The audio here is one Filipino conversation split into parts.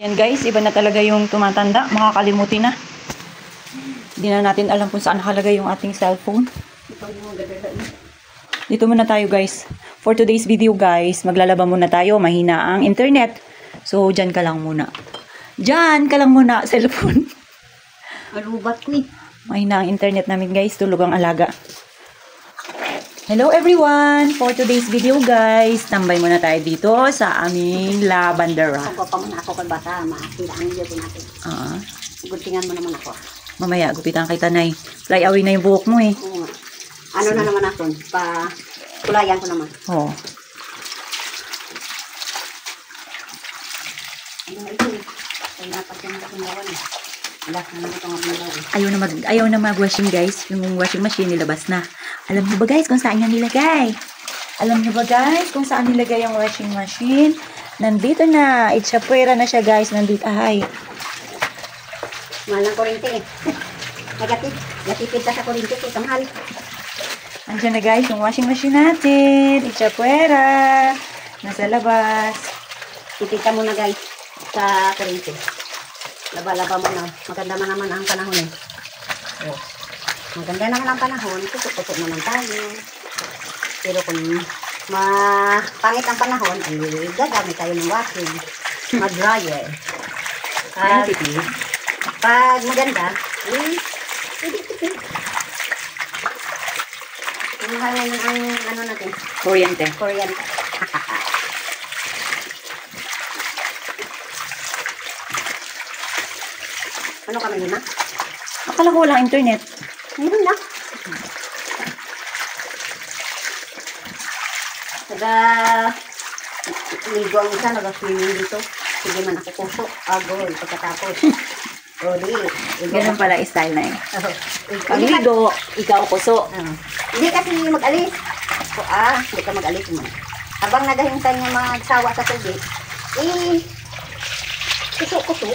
Ayan guys, iba na talaga yung tumatanda. Makakalimutin na. Hindi na natin alam kung saan nakalagay yung ating cellphone. Dito muna tayo guys. For today's video guys, maglalaba muna tayo. Mahina ang internet. So, dyan ka lang muna. Dyan ka lang muna, cellphone. Malubat ko eh. Mahina ang internet namin guys. Tulog ang alaga. Hello everyone! For today's video guys, tambay muna tayo dito sa aming lavandera. Ako pa muna ako kay bata. Makakita ang video natin. Guntingan mo naman ako. Mamaya, gupitan kay Tanay. Fly away na yung buhok mo eh. Oo nga. Ano na naman ako? Kulayan ko naman. Oo. Ano na ito eh. Ay napas yung nakundawan eh. Alas na naman itong nakundawan. Ayaw na mag-washing guys. Yung washing machine nilabas na. Alam niyo ba guys kung saan yan nilagay? Alam niyo ba guys kung saan nilagay yung washing machine? Nandito na. Itchapwera na siya guys. Nandito. Ay. Mahal ng kurente eh. Negative. Natipid ka sa kurente eh. Kamahal. Andiyan na guys yung washing machine natin. Itchapwera. Nasa labas. Tipid ka muna guys sa kurente. Laba-laba mo na. Maganda man naman ang panahon eh. Oh. Maganda naman ang panahon. Tutok-tutok naman tayo. Pero kung pangit ang panahon, ay gagamit tayo ng washing. Mag-dryer. At pag maganda, tipid. Mahal na ang ano natin. Kuryente. Kuryente. Ano kami lima? Akala ko walang internet. Meron na. Ligo ang isa, nag-swimming dito. Sige man ako puso. Agoy, pagkatapos. Uli. Ganun pala style na eh. Pag Hindi ligo, ikaw kuso. Hindi kasi mag-alis. Hindi ka mag-alis mo. Habang naghahintay niya magsawa sa tubig, kuso-kuso.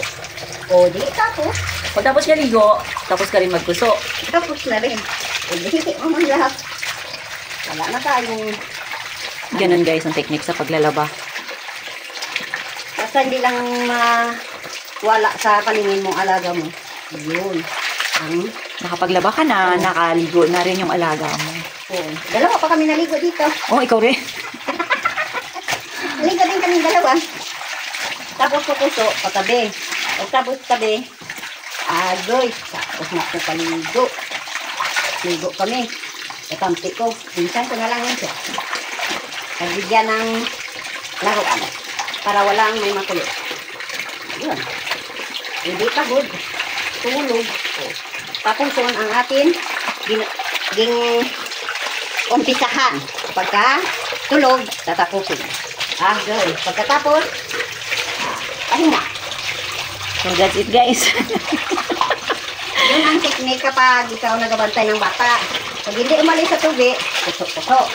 O, di tapos. Pagtapos ka ligo, tapos ka rin magkuso. Tapos na rin. Hindi mo man lahat. Wala na tayong... Ganun guys ang technique sa paglalaba. Basta hindi lang wala sa paningin mong alaga mo. Yun. Nakapaglaba ka na, nakaligo na rin yung alaga mo. Dalawa pa kami naligo dito. Oh, ikaw rin. Naligo din kami dalawa. Tapos kukuso, patabi. Tapos tabi, agoy. Tapos nakapaligo. Ligo kami. Katampi ko. Minsan ko na lang yun siya. Nagbigyan ng laruan para walang may makulit. Yun. Hindi pagod. Tulog. Tapos yun ang atin umpisahan. Pagka tulog, tatapusin. Agoy. Pagkatapos, pahinga. So that's it guys. Yun ang technique kapag ikaw nagabantay ng bata. Pag hindi umalis sa tubig, kusok-kusok.